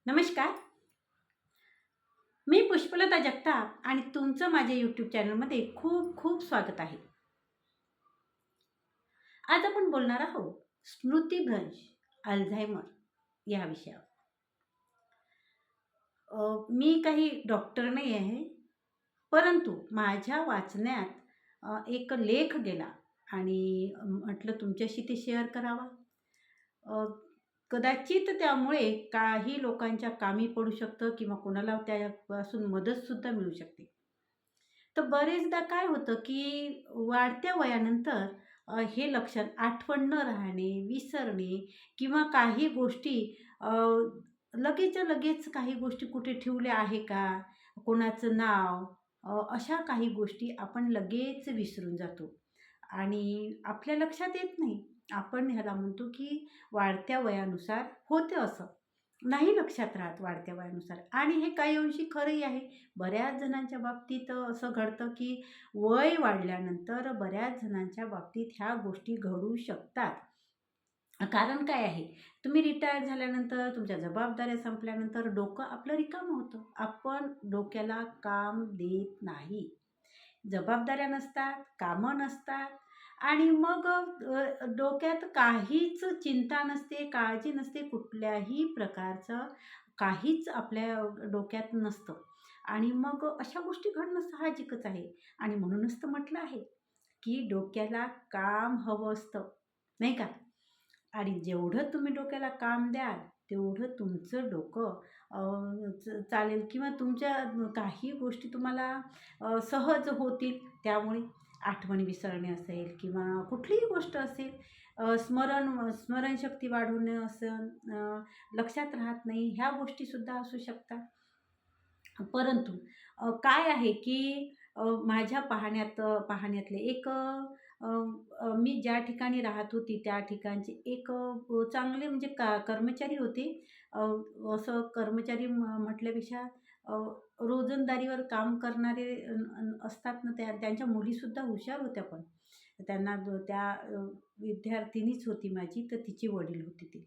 नमस्कार. मी पुष्पलता जगताप आणि तुमचं माझ्या यूट्यूब चॅनलमध्ये खूप खूप स्वागत आहे. आज आपण बोलणार आहोत स्मृतिभ्रंश, अल्झायमर या विषयावर. मी काही डॉक्टर नाही आहे, परंतु माझ्या वाचण्यात एक लेख गेला आणि म्हटलं तुमच्याशी ते शेअर करावा. अ, कदाचित त्यामुळे काही लोकांच्या कामी पडू शकतं किंवा कोणाला त्यापासून मदतसुद्धा मिळू शकते. तर बरेचदा काय होतं, की वाढत्या वयानंतर हे लक्षण आठवण न राहणे, विसरणे किंवा काही गोष्टी लगेचच्या लगेच काही गोष्टी कुठे ठेवल्या आहे का? कोणाचं नाव अशा काही गोष्टी आपण लगेच विसरून जातो आणि आपल्या लक्षात येत नाही. आपण ह्याला म्हणतो, की वाढत्या वयानुसार होतं असं. नाही लक्षात राहत वाढत्या वयानुसार आणि हे काही अंशी खरंही आहे. बऱ्याच जणांच्या बाबतीत असं घडतं, की वय वाढल्यानंतर बऱ्याच जणांच्या बाबतीत ह्या गोष्टी घडू शकतात. कारण काय आहे, तुम्ही रिटायर झाल्यानंतर, तुमच्या जबाबदाऱ्या संपल्यानंतर डोकं आपलं रिकामं होतं. आपण डोक्याला काम देत नाही. जबाबदाऱ्या नसतात, कामं नसतात आणि मग डोक्यात काहीच चिंता नसते, काळजी नसते, कुठल्याही प्रकारचं काहीच आपल्या डोक्यात नसतं आणि मग अशा गोष्टी घडणं साहजिकच आहे आणि म्हणूनच तर म्हटलं आहे, की डोक्याला काम हवं असतं, नाही का? आणि जेवढं तुम्ही डोक्याला काम द्याल, तेवढं तुमचं डोकं अ, चालेल किंवा तुमच्या काही गोष्टी तुम्हाला सहज होतील. त्यामुळे आठवणी विसरणे असेल किंवा कुठलीही गोष्ट असेल, स्मरणशक्ती वाढवणे असेल, लक्षात राहत नाही, ह्या गोष्टीसुद्धा असू शकतात. परंतु काय आहे, की माझ्या पाहण्यातले एक अ, अ, मी ज्या ठिकाणी राहत होती त्या ठिकाणचे एक चांगले म्हणजे कर्मचारी होते. अ, असं कर्मचारी म्हटल्यापेक्षा अ, रोजंदारीवर काम करणारे असतात ना, त्यांच्या मुलीसुद्धा हुशार होत्या पण. त्यांना त्या विद्यार्थिनीच होती माझी, तर तिचे वडील होते ते.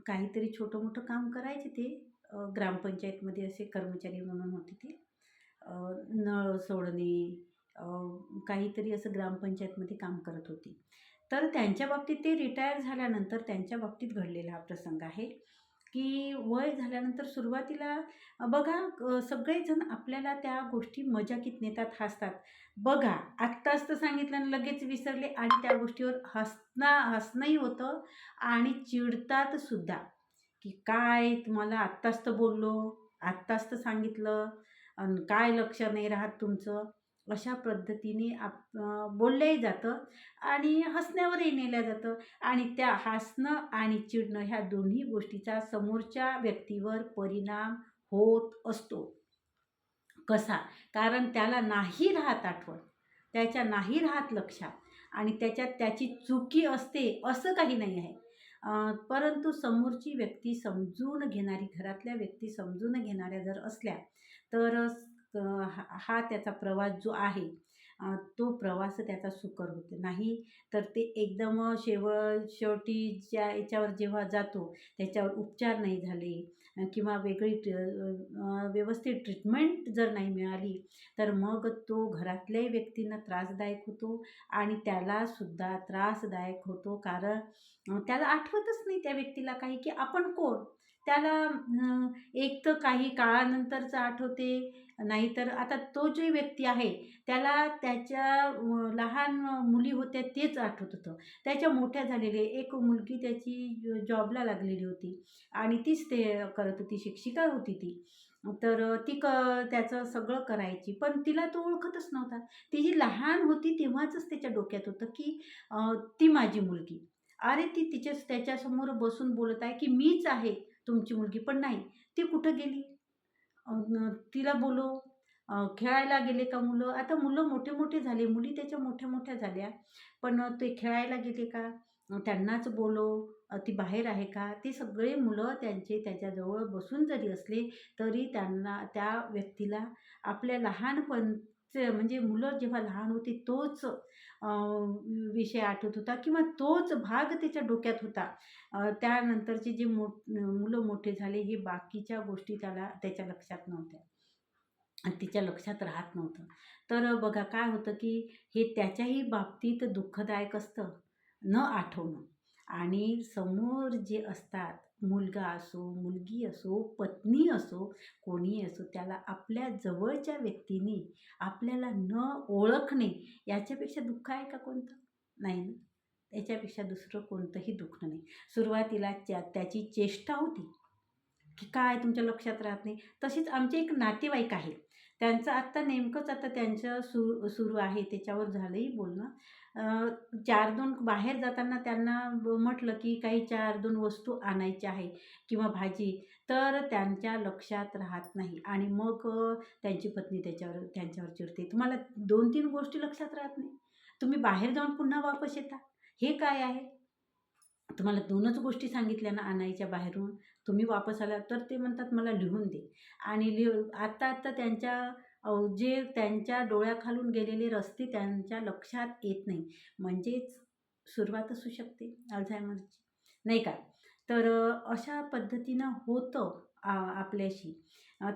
काहीतरी छोटं-मोठं काम करायचे ते. ग्रामपंचायतमध्ये असे कर्मचारी म्हणून होते ते. अ, नळ सोडणे, अ, काहीतरी असं ग्रामपंचायतमध्ये काम करत होती. तर त्यांच्या बाबतीत ते रिटायर झाल्यानंतर त्यांच्या बाबतीत घडलेला हा प्रसंग आहे, की वय झाल्यानंतर सुरुवातीला बघा सगळेजण आपल्याला त्या गोष्टी मजाकीत नेतात, हसतात. बघा आत्ताच तर सांगितलं आणि लगेच विसरले आणि त्या गोष्टीवर हसणंही होतं आणि चिडतात सुद्धा. की "काय तुम्हाला आत्ताच तर बोललो, आत्ताच तर सांगितलं आणि काय लक्ष नाही राहत तुमचं." अशा पद्धतीने बोललंही जातं आणि हसण्यावरही नेलं जातं आणि त्या हसणं आणि चिडणं ह्या दोन्ही गोष्टीचा समोरच्या व्यक्तीवर परिणाम होत असतो. कसा? कारण त्याला नाही राहत आठवण, त्याच्या नाही राहत लक्षात आणि त्याच्यात त्याची चुकी असते असं काही नाही आहे. परंतु समोरची व्यक्ती समजून घेणारी, घरातल्या व्यक्ती समजून घेणाऱ्या जर असल्या, तर हा त्याचा प्रवास जो आहे, तो प्रवास त्याचा सुकर होतो. नाही तर ते एकदम शेवटी ज्या याच्यावर जेव्हा जातो, त्याच्यावर उपचार नाही झाले किंवा व्यवस्थित ट्रीटमेंट जर नाही मिळाली, तर मग तो घरातल्याही व्यक्तींना त्रासदायक होतो आणि त्यालासुद्धा त्रासदायक होतो. कारण त्याला आठवतच नाही त्या व्यक्तीला काही, की आपण कोण? त्याला एक तर काही काळानंतरचं आठवते, नाहीतर आता तो जो व्यक्ती आहे, त्याला त्याच्या लहान मुली होत्या तेच आठवत होतं. त्याच्या मोठ्या झालेल्या एक मुलगी त्याची जॉबला लागलेली होती आणि तीच ते करत होती, शिक्षिका होती ती. तर ती त्याचं सगळं करायची, पण तिला तो ओळखतच नव्हता. ती जी लहान होती तेव्हाचच त्याच्या डोक्यात होतं, की ती माझी मुलगी. अरे, ती त्याच्यासमोर बसून बोलत आहे, की मीच आहे तुमची मुलगी, पण नाही. ती कुठं गेली? तिला बोलव. खेळायला गेले का मुलं? आता मुलं मोठे-मोठे झाले, मुली त्याच्या मोठ्या-मोठ्या झाल्या. पण ते खेळायला गेले का? त्यांनाच बोलव. ती बाहेर आहे का? ते सगळे मुलं त्याच्याजवळ बसून जरी असले, तरी त्यांना त्या व्यक्तीला आपल्या म्हणजे मुलं जेव्हा लहान होती तोच विषय आठवत होता किंवा तोच भाग त्याच्या डोक्यात होता. त्यानंतरचे जे मुलं मोठे झाले हे बाकीच्या गोष्टी त्याच्या लक्षात नव्हत्या आणि तिच्या लक्षात राहत नव्हतं. तर बघा काय होतं की हे त्याच्याही बाबतीत दुःखदायक असतं, न आठवणं. आणि समोर जे असतात, मुलगा असो, मुलगी असो, पत्नी असो, कोणीही असो, त्याला आपल्या जवळच्या व्यक्तीने आपल्याला न ओळखणे याच्यापेक्षा दुःख आहे का कोणतं? नाही ना. त्याच्यापेक्षा दुसरं कोणतंही दुःख नाही. सुरुवातीला त्याची चेष्टा होती, की काय तुमच्या लक्षात राहत नाही. तशीच आमचे एक नातेवाईक आहे. त्यांचं आत्ता नेमकंच आता त्यांचं सुरू आहे. त्याच्यावर झालंही बोलणं. 4-2 बाहेर जाताना त्यांना म्हटलं, की काही 4-2 वस्तू आणायच्या आहे किंवा भाजी. तर त्यांच्या लक्षात राहत नाही आणि मग त्यांची पत्नी त्यांच्यावर चिडते. तुम्हाला 2-3 गोष्टी लक्षात राहत नाही. तुम्ही बाहेर जाऊन पुन्हा वापस येता. हे काय आहे? तुम्हाला 2च गोष्टी सांगितल्या ना आणायच्या बाहेरून, तुम्ही वापस आला तर ते म्हणतात मला लिहून दे. आणि आत्ता त्यांच्या जे त्यांच्या डोळ्याखालून गेलेले रस्ते त्यांच्या लक्षात येत नाही. म्हणजेच सुरुवात असू शकते अल्झायमरची, नाही का? तर अशा पद्धतीनं होतं आपल्याशी.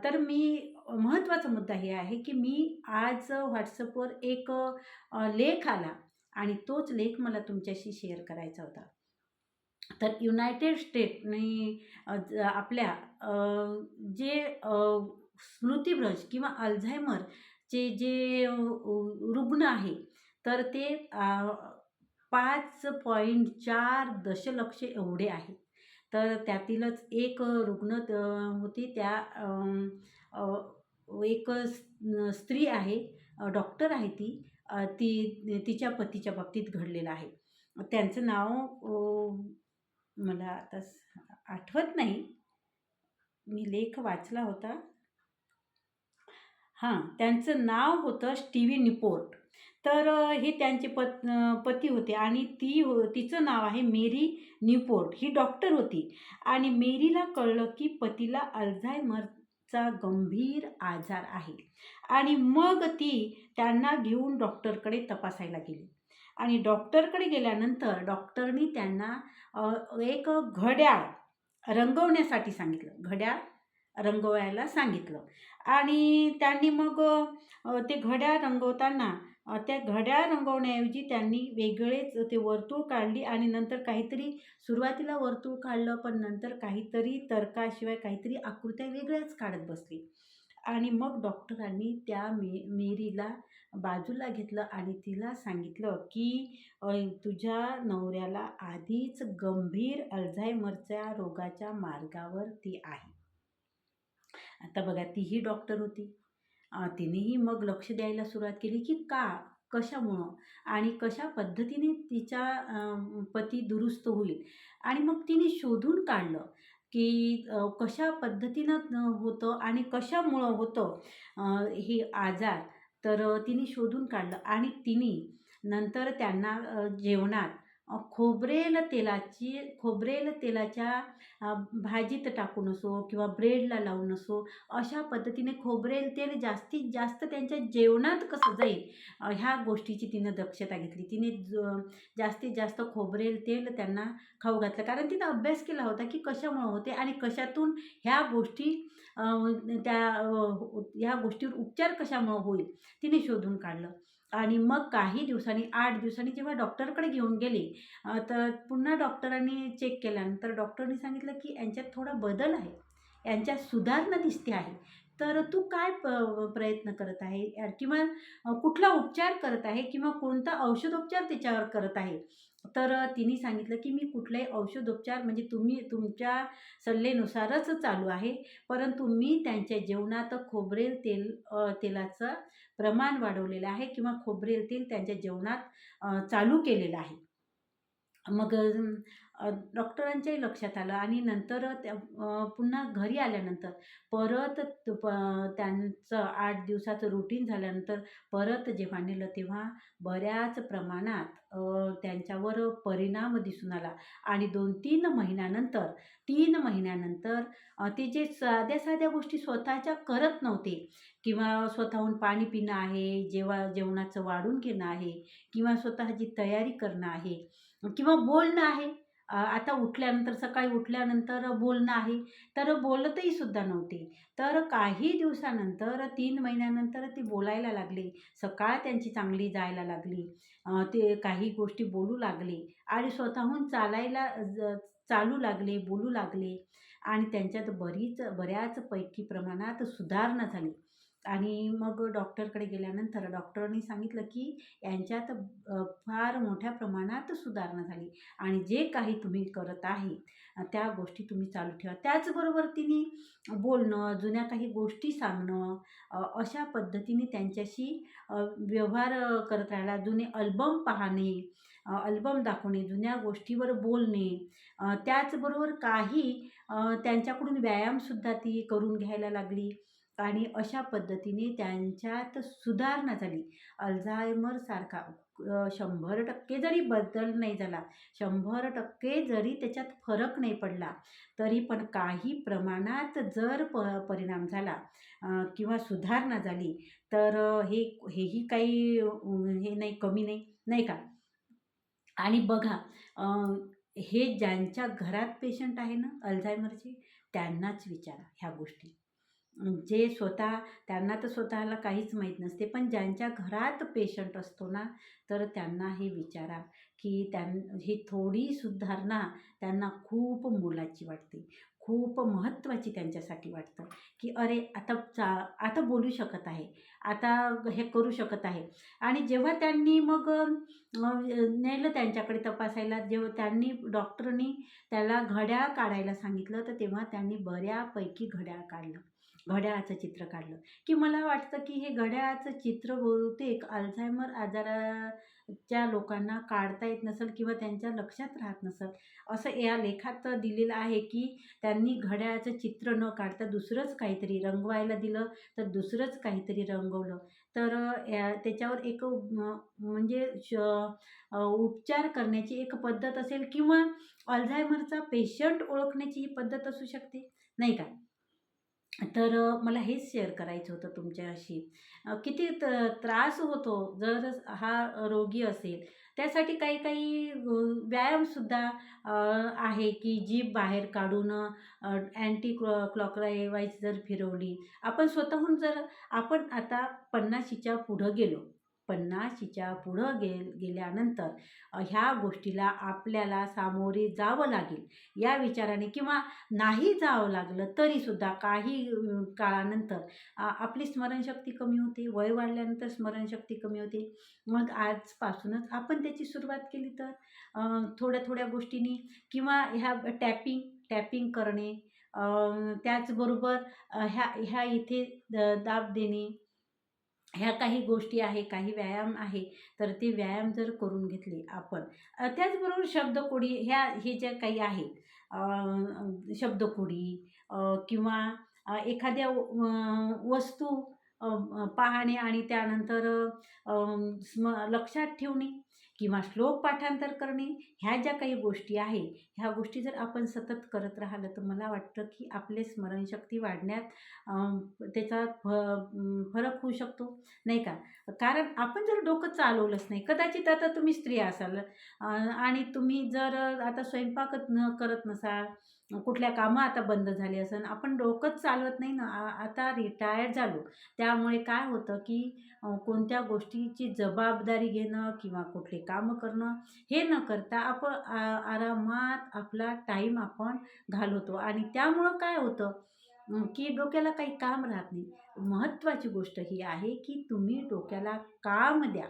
तर महत्त्वाचा मुद्दा हे आहे, की मी आज WhatsAppवर एक लेख आला आणि तोच लेख मला तुमच्याशी शेअर करायचा होता. तर युनायटेड स्टेटनी आपल्या जे स्मृतिभ्रंश किंवा अल्झायमरचे जे रुग्ण आहे, तर ते 5.4 दशलक्ष एवढे आहे. तर त्यातीलच एक रुग्ण होती. अ, एक स्त्री आहे, डॉक्टर आहे ती. तिच्या पतीच्या बाबतीत घडलेलं आहे. त्यांचं नाव मला आता आठवत नाही. मी लेख वाचला होता. हां, त्यांचं नाव होतं स्टीव्ही न्यूपोर्ट. तर हे त्यांचे पती होते आणि तिचं नाव आहे मेरी न्यूपोर्ट. ही डॉक्टर होती आणि मेरीला कळलं की पतीला अल्झायमरचा गंभीर आजार आहे आणि मग ती त्यांना घेऊन डॉक्टरकडे तपासायला गेली आणि डॉक्टरकडे गेल्यानंतर डॉक्टरनी त्यांना एक घड्याळ रंगवण्यासाठी सांगितलं. घड्याळ रंगवायला सांगितलं आणि त्यांनी मग ते घड्याळ रंगवताना त्या घड्याळ रंगवण्याऐवजी त्यांनी वेगळेच ते वर्तुळ काढली आणि नंतर काहीतरी सुरुवातीला वर्तुळ काढलं, पण नंतर काहीतरी तर्काशिवाय काहीतरी आकृत्या वेगळ्याच काढत बसली. आणि मग डॉक्टरांनी त्या मेरीला बाजूला घेतलं आणि तिला सांगितलं, की तुझ्या नवऱ्याला आधीच गंभीर अल्झायमरच्या रोगाच्या मार्गावर ती आहे. आता बघा तीही डॉक्टर होती. तिनेही मग लक्ष द्यायला सुरुवात केली, की का? कशामुळं? आणि कशा पद्धतीने तिचा पती दुरुस्त होईल. आणि मग तिने शोधून काढलं, की कशा पद्धतीनं होतं आणि कशामुळं होतं हे आजार. तर तिने शोधून काढलं आणि तिने नंतर त्यांना जेवणात खोबरेल तेलाच्या भाजीत टाकून असो किंवा ब्रेडला लावून असो, अशा पद्धतीने खोबरेल तेल जास्तीत जास्त त्यांच्या जेवणात कसं जाईल ह्या गोष्टीची तिनं दक्षता घेतली. तिने जास्तीत जास्त खोबरेल तेल त्यांना खाऊ घातलं. कारण तिनं अभ्यास केला होता, की कशामुळं होते आणि कशातून ह्या गोष्टी ह्या गोष्टीवर उपचार कशामुळं होईल, तिने शोधून काढलं. आणि मग काही दिवसांनी 8 दिवसांनी जेव्हा डॉक्टरकडे घेऊन गेले, तर पुन्हा डॉक्टरांनी चेक केल्यानंतर डॉक्टरनी सांगितलं, की यांच्यात थोडा बदल आहे. यांच्यात सुधारणा दिसते आहे. तर तू काय प्रयत्न करत आहे किंवा कुठला उपचार करत आहे किंवा कोणता औषधोपचार त्याच्यावर करत आहे? तर तिने सांगितलं, की मी कुठलाही औषधोपचार म्हणजे तुम्ही तुमच्या सल्लेनुसारच चालू आहे. परंतु मी त्यांच्या जेवणात तेलाचं प्रमाण वाढवलेलं आहे किंवा खोबरेल तेल त्यांच्या जेवणात चालू केलेलं आहे. मग डॉक्टरांच्याही लक्षात आलं आणि नंतर पुन्हा घरी आल्यानंतर परत त्यांचं 8 दिवसाचं रुटीन झाल्यानंतर परत जेव्हा नेलं तेव्हा बऱ्याच प्रमाणात त्यांच्यावर परिणाम दिसून आला आणि 2-3 महिन्यानंतर 3 महिन्यानंतर ते जे साध्या-साध्या गोष्टी स्वतःच्या करत नव्हते किंवा स्वतःहून पाणी पिणं आहे, जेवणाचं वाढून घेणं आहे किंवा स्वतःची तयारी करणं आहे किंवा बोलणं आहे. आता उठल्यानंतर सकाळी उठल्यानंतर बोलणं आहे, तर बोलतही सुद्धा नव्हते. तर काही दिवसानंतर 3 महिन्यानंतर ती बोलायला लागली. सकाळ त्यांची चांगली जायला लागली. ते काही गोष्टी बोलू लागले आणि स्वतःहून चालू लागले, बोलू लागले आणि त्यांच्यात बऱ्याचपैकी प्रमाणात सुधारणा झाली. आणि मग डॉक्टरकडे गेल्यानंतर डॉक्टरांनी सांगितलं, की यांच्यात फार मोठ्या प्रमाणात सुधारणा झाली आणि जे काही तुम्ही करत आहे त्या गोष्टी तुम्ही चालू ठेवा. त्याचबरोबर तिने बोलणं, जुन्या काही गोष्टी सांगणं अशा पद्धतीने त्यांच्याशी व्यवहार करत राहिला. जुने अल्बम पाहणे, अल्बम दाखवणे, जुन्या गोष्टीवर बोलणे, त्याचबरोबर काही त्यांच्याकडून व्यायामसुद्धा ती करून घ्यायला लागली आणि अशा पद्धतीने त्यांच्यात सुधारणा झाली. अल्झायमरसारखा 100% जरी बदल नाही झाला, 100% जरी त्याच्यात फरक नाही पडला, तरी पण काही प्रमाणात जर परिणाम झाला किंवा सुधारणा झाली, तर हेही काही हे नाही, कमी नाही, नाही का? आणि बघा हे ज्यांच्या घरात पेशंट आहे ना अल्झायमरचे, त्यांनाच विचारा ह्या गोष्टी. जे स्वतः त्यांना तर स्वतःला काहीच माहीत नसते, पण ज्यांच्या घरात पेशंट असतो ना, तर त्यांना हे विचारा, की ही थोडी सुधारणा त्यांना खूप मोलाची वाटते. खूप महत्त्वाची त्यांच्यासाठी वाटतं, की अरे आता बोलू शकत आहे, आता हे करू शकत आहे. आणि जेव्हा त्यांनी मग नेलं त्यांच्याकडे तपासायला, जेव्हा डॉक्टरनी त्याला घड्याळ काढायला सांगितलं, तर तेव्हा त्यांनी बऱ्यापैकी घड्याळ काढलं. घड्याळाचं चित्र काढलं, की मला वाटतं की हे घड्याळाचं चित्र बहुतेक अल्झायमर आजाराच्या लोकांना काढता येत नसेल किंवा त्यांच्या लक्षात राहत नसेल. असं या लेखात दिलेलं आहे, की त्यांनी घड्याळाचं चित्र न काढता दुसरंच काहीतरी रंगवायला दिलं, तर दुसरंच काहीतरी रंगवलं. तर त्याच्यावर एक म्हणजे उपचार करण्याची एक पद्धत असेल किंवा अल्झायमरचा पेशंट ओळखण्याची ही पद्धत असू शकते, नाही का? तर मला हेच शेअर करायचं होतं तुमच्याशी. किती त्रास होतो जर हा रोगी असेल. त्यासाठी काही-काही व्यायामसुद्धा आहे, की जीभ बाहेर काढून अँटी क्लॉकवाईज जर फिरवली. आपण स्वतःहून जर आपण आता 50च्या पुढं गेलो. 50च्या पुढं गेल्यानंतर ह्या गोष्टीला आपल्याला सामोरे जावं लागेल, या विचाराने किंवा नाही जावं लागलं तरीसुद्धा काही काळानंतर आपली स्मरणशक्ती कमी होते. वय वाढल्यानंतर स्मरणशक्ती कमी होते. मग आजपासूनच आपण त्याची सुरुवात केली तर थोड्या-थोड्या गोष्टींनी किंवा ह्या टॅपिंग करणे, त्याचबरोबर ह्या इथे दाब देणे, ह्या काही गोष्टी आहे, काही व्यायाम आहे, तर ते व्यायाम जर करून घेतले आपण. त्याचबरोबर शब्दकोडी हे ज्या काही आहे, शब्दकोडी किंवा एखाद्या वस्तू अ, अ, पाहणे आणि त्यानंतर लक्षात ठेवणे किंवा श्लोक पाठांतर करणे, ह्या ज्या काही गोष्टी आहे, ह्या गोष्टी जर आपण सतत करत राहिलं, तर मला वाटतं की आपली स्मरणशक्ती वाढण्यात त्याचा फरक होऊ शकतो, नाही का? कारण आपण जर डोकं चालवलंच नाही, कदाचित आता तुम्ही स्त्री असाल आणि तुम्ही जर आता स्वयंपाकच करत नसाल, कुठल्या कामं आता बंद झाली असेल, आपण डोकंच चालवत नाही ना, आता रिटायर्ड झालो. त्यामुळे काय होतं की कोणत्या गोष्टीची जबाबदारी घेणं किंवा कुठले कामं करणं, हे न करता आपण आरामात आपला टाईम आपण घालवतो आणि त्यामुळं काय होतं की डोक्याला काही काम राहत नाही. महत्त्वाची गोष्ट ही आहे, की तुम्ही डोक्याला काम द्या.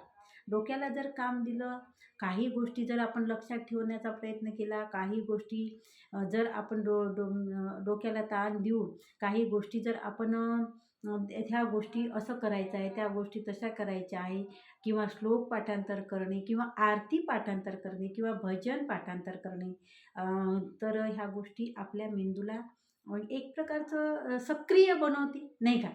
डोक्याला जर काम दिलं, काही गोष्टी जर आपण लक्षात ठेवण्याचा प्रयत्न केला, काही गोष्टी जर आपण डोक्याला ताण देऊन काही गोष्टी जर आपण ह्या गोष्टी असं करायचं आहे, त्या गोष्टी तशा करायच्या आहे किंवा श्लोक पाठांतर करणे किंवा आरती पाठांतर करणे किंवा भजन पाठांतर करणे. अ, तर ह्या गोष्टी आपल्या मेंदूला एक प्रकारचं सक्रिय बनवते, नाही का?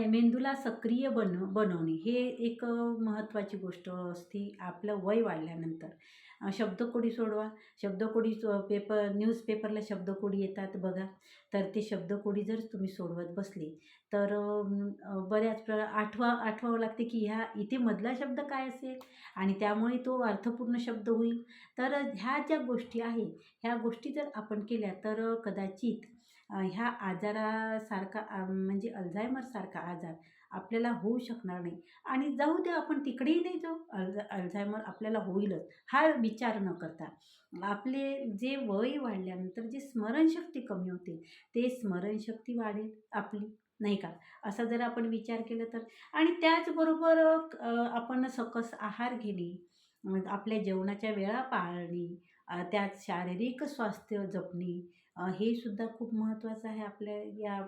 मेंदूला सक्रिय बनवणे हे एक महत्त्वाची गोष्ट असते आपलं वय वाढल्यानंतर. शब्दकोडी सोडवा. शब्दकोडी न्यूजपेपरला शब्दकोडी येतात बघा. तर ते शब्दकोडी जर तुम्ही सोडवत बसले तर बऱ्याच आठवावं लागते की ह्या इथे मधला शब्द काय असेल आणि त्यामुळे तो अर्थपूर्ण शब्द होईल. तर ह्या ज्या गोष्टी आहे, ह्या गोष्टी जर आपण केल्या तर कदाचित ह्या आजारासारखा म्हणजे अल्झायमरसारखा आजार आपल्याला होऊ शकणार नाही. आणि जाऊ द्या, आपण तिकडेही नाही जाऊ, अल्झायमर आपल्याला होईलच हा विचार न करता आपले जे वय वाढल्यानंतर जी स्मरणशक्ती कमी होते, ते स्मरणशक्ती वाढेल आपली, नाही का? असा जर आपण विचार केला तर. आणि त्याचबरोबर आपण सकस आहार घेणे, आपल्या जेवणाच्या वेळा पाळणे, त्यात शारीरिक स्वास्थ्य जपणे, हे सुद्धा खूप महत्त्वाचं आहे आपल्या या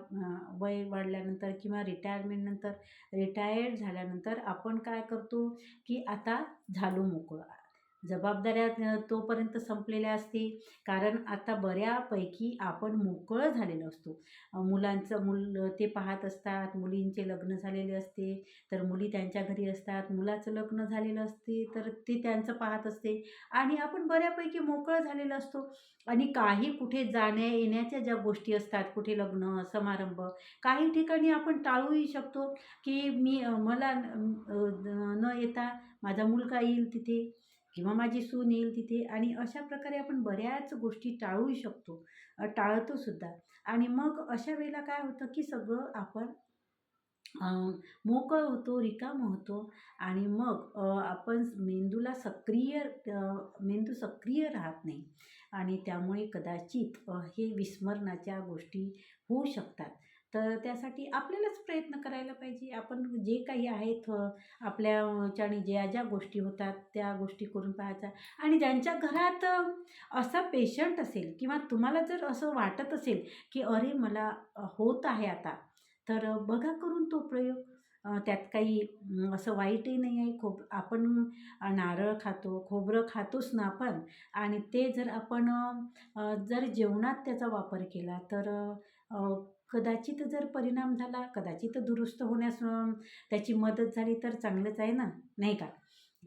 वय वाढल्यानंतर किंवा रिटायरमेंटनंतर. रिटायर्ड झाल्यानंतर आपण काय करतो की आता झालो मोकळं. जबाबदाऱ्या तोपर्यंत संपलेल्या असते, कारण आता बऱ्यापैकी आपण मोकळं झालेलो असतो. मूल ते पाहत असतात, मुलींचे लग्न झालेले असते, तर मुली त्यांच्या घरी असतात, मुलाचं लग्न झालेलं असते तर ते त्यांचं पाहत असते आणि आपण बऱ्यापैकी मोकळं झालेलो असतो. आणि काही कुठे जाण्या-येण्याच्या ज्या गोष्टी असतात, कुठे लग्न, समारंभ, काही ठिकाणी आपण टाळूही शकतो, की मला न येता माझा मुलगा येईल तिथे किंवा माझी सून येईल तिथे आणि अशा प्रकारे आपण बऱ्याच गोष्टी टाळूही शकतो, टाळतो सुद्धा. आणि मग अशा वेळेला काय होतं, की सगळं आपण अ, मोकळं होतो, रिकामं होतो आणि मग आपण मेंदू सक्रिय राहत नाही आणि त्यामुळे कदाचित हे विस्मरणाच्या गोष्टी होऊ शकतात. तर त्यासाठी आपल्यालाच प्रयत्न करायला पाहिजे. आपण जे काही आहेत आपल्याच्याने ज्या गोष्टी होतात त्या गोष्टी करून पाहायच्या. आणि ज्यांच्या घरात असा पेशंट असेल किंवा तुम्हाला जर असं वाटत असेल, की अरे मला होत आहे आता, तर बघा करून तो प्रयोग. त्यात काही असं वाईटही नाही आहे. आपण नारळ खातो, खोबरं खातोच ना आपण. आणि ते जर आपण जर जेवणात त्याचा वापर केला तर अ, कदाचित जर परिणाम झाला, कदाचित दुरुस्त होण्यास त्याची मदत झाली तर चांगलंच आहे ना, नाही का?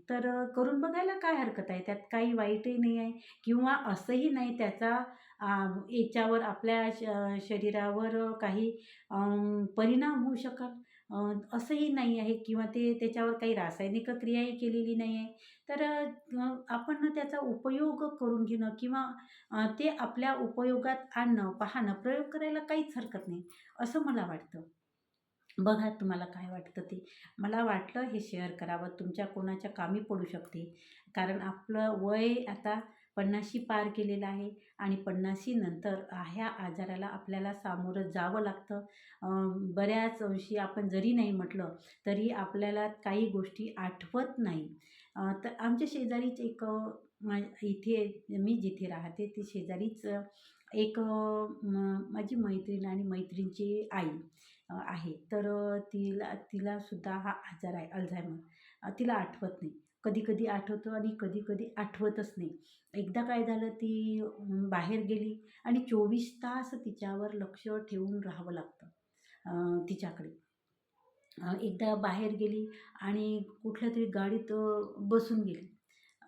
तर करून बघायला काय हरकत आहे? त्यात काही वाईटही नाही आहे किंवा असंही नाही त्याचा याच्यावर आपल्या शरीरावर काही परिणाम होऊ शकेल, असंही नाही आहे किंवा त्याच्यावर काही रासायनिक क्रियाही केलेली नाही आहे. तर आपण ना त्याचा उपयोग करून घेणं किंवा ते आपल्या उपयोगात आणणं, पाहणं, प्रयोग करायला काहीच हरकत नाही, असं मला वाटतं. बघा तुम्हाला काय वाटतं ते. मला वाटलं हे शेअर करावं, तुमच्या कोणाच्या कामी पडू शकते. कारण आपलं वय आता 50शी पार केलेलं आहे आणि 50शी नंतर ह्या आजाराला आपल्याला सामोरं जावं लागतं. बऱ्याच अंशी आपण जरी नाही म्हटलं, तरी आपल्याला काही गोष्टी आठवत नाही. तर आमच्या शेजारीच एक इथे मी जिथे राहते ते शेजारीच एक माझी मैत्रीण आणि मैत्रिणीची आई आहे. तर तिलासुद्धा हा आजार आहे अल्झायमर. तिला आठवत नाही. कधी-कधी आठवतं आणि कधी-कधी आठवतच नाही. एकदा काय झालं, ती बाहेर गेली आणि 24 तास तिच्यावर लक्ष ठेवून राहावं लागतं तिच्याकडे. एकदा बाहेर गेली आणि कुठल्यातरी गाडीत बसून गेली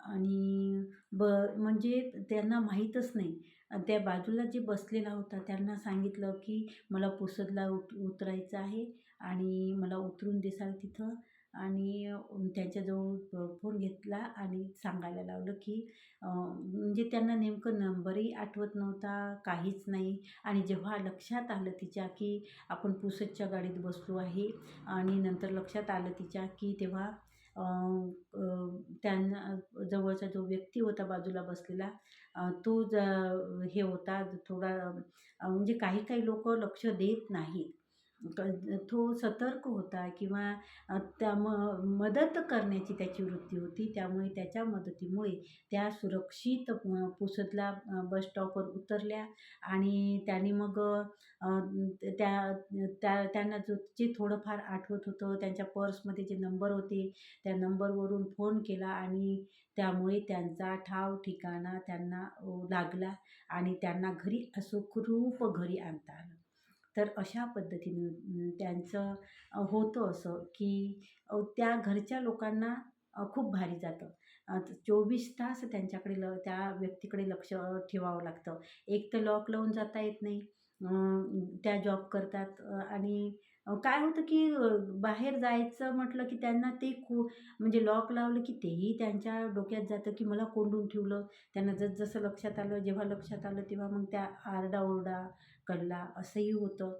आणि म्हणजे त्यांना माहीतच नाही. त्या बाजूला जे बसलेला होता त्यांना सांगितलं, की मला पुसदला उतरायचं आहे आणि मला उतरून देसाल तिथं. आणि त्यांच्याजवळ फोन घेतला आणि सांगायला लावलं, की म्हणजे त्यांना नेमकं नंबरही आठवत नव्हता, काहीच नाही. आणि जेव्हा लक्षात आलं तिच्या, की आपण पुसदच्या गाडीत बसलो आहे आणि नंतर लक्षात आलं तिच्या, की तेव्हा अ, अ, त्यांना जवळचा जो व्यक्ती होता बाजूला बसलेला, तो हे होता थोडा म्हणजे काही काही लोकं लक्ष देत नाहीत. तो सतर्क होता किंवा त्या मदत करण्याची त्याची वृत्ती होती. त्यामुळे त्याच्या मदतीमुळे त्या सुरक्षित पुसदला बस स्टॉपवर उतरल्या आणि त्याने मग त्या त्यांना जे थोडंफार आठवत होतं, त्यांच्या पर्समध्ये जे नंबर होते, त्या नंबरवरून फोन केला आणि त्यामुळे त्यांचा ठाव ठिकाणा त्यांना लागला आणि त्यांना घरी सुखरूप घरी आणता आलं. तर अशा पद्धतीने त्यांचं होतं असं, की त्या घरच्या लोकांना खूप भारी जातं. 24 तास त्यांच्याकडे त्या व्यक्तीकडे लक्ष ठेवावं लागतं. एक तर लॉक लावून जाता येत नाही. त्या जॉब करतात आणि काय होतं, की बाहेर जायचं म्हटलं, की त्यांना ते म्हणजे लॉक लावलं, की तेही त्यांच्या डोक्यात जातं, की मला कोंडून ठेवलं. त्यांना जसं लक्षात आलं, जेव्हा लक्षात आलं, तेव्हा मग त्या आरडाओरडा, कल्ला असंही होतं.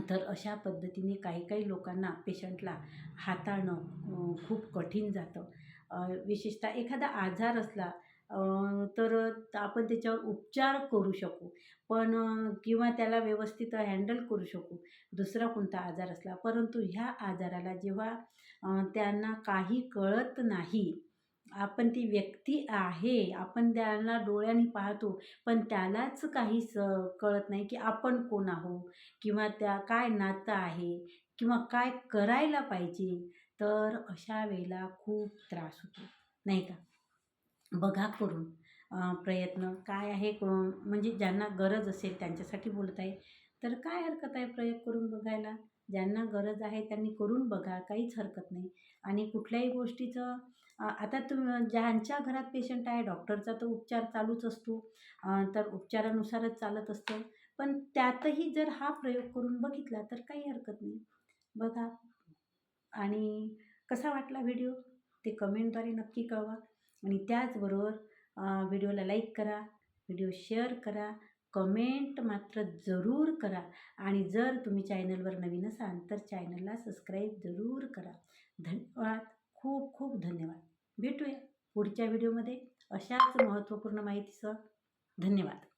तर अशा पद्धतीने काही लोकांना पेशंटला हाताळणं खूप कठीण जातं. विशेषतः एखादा आजार असला तर आपण त्याच्यावर उपचार करू शकू. पण किंवा त्याला व्यवस्थित हँडल करू शकू. दुसरा कोणता आजार असला. परंतु ह्या आजाराला जेव्हा त्यांना काही कळत नाही, आपण ती व्यक्ती आहे, आपण त्याला डोळ्यांनी पाहतो, पण त्यालाच काही कळत नाही, की आपण कोण आहोत किंवा त्या काय नातं आहे किंवा काय करायला पाहिजे. तर अशा वेळेला खूप त्रास होतो, नाही का? बघा करून प्रयत्न काय आहे म्हणजे ज्यांना गरज असेल त्यांच्यासाठी बोलत आहे. तर काय हरकत आहे प्रयोग करून बघायला. ज्यांना गरज आहे त्यांनी करून बघा, काहीच हरकत नाही. आणि कुठल्याही गोष्टीचं आता ज्यांच्या घरात पेशंट आहे डॉक्टरचा तर उपचार चालूच असतो. तर उपचारानुसारच चालत असतं. पण त्यातही जर हा प्रयोग करून बघितला तर काही हरकत नाही. बघा आणि कसा वाटला व्हिडिओ ते कमेंटद्वारे नक्की कळवा. आणि त्याचबरोबर व्हिडिओला लाईक करा, व्हिडिओ शेअर करा, कमेंट मात्र जरूर करा आणि जर तुम्ही चॅनलवर नवीन असाल तर चॅनलला सबस्क्राईब जरूर करा. धन्यवाद. खूप खूप धन्यवाद. भेटूया पुढच्या व्हिडिओमध्ये अशाच महत्त्वपूर्ण माहितीसह. धन्यवाद.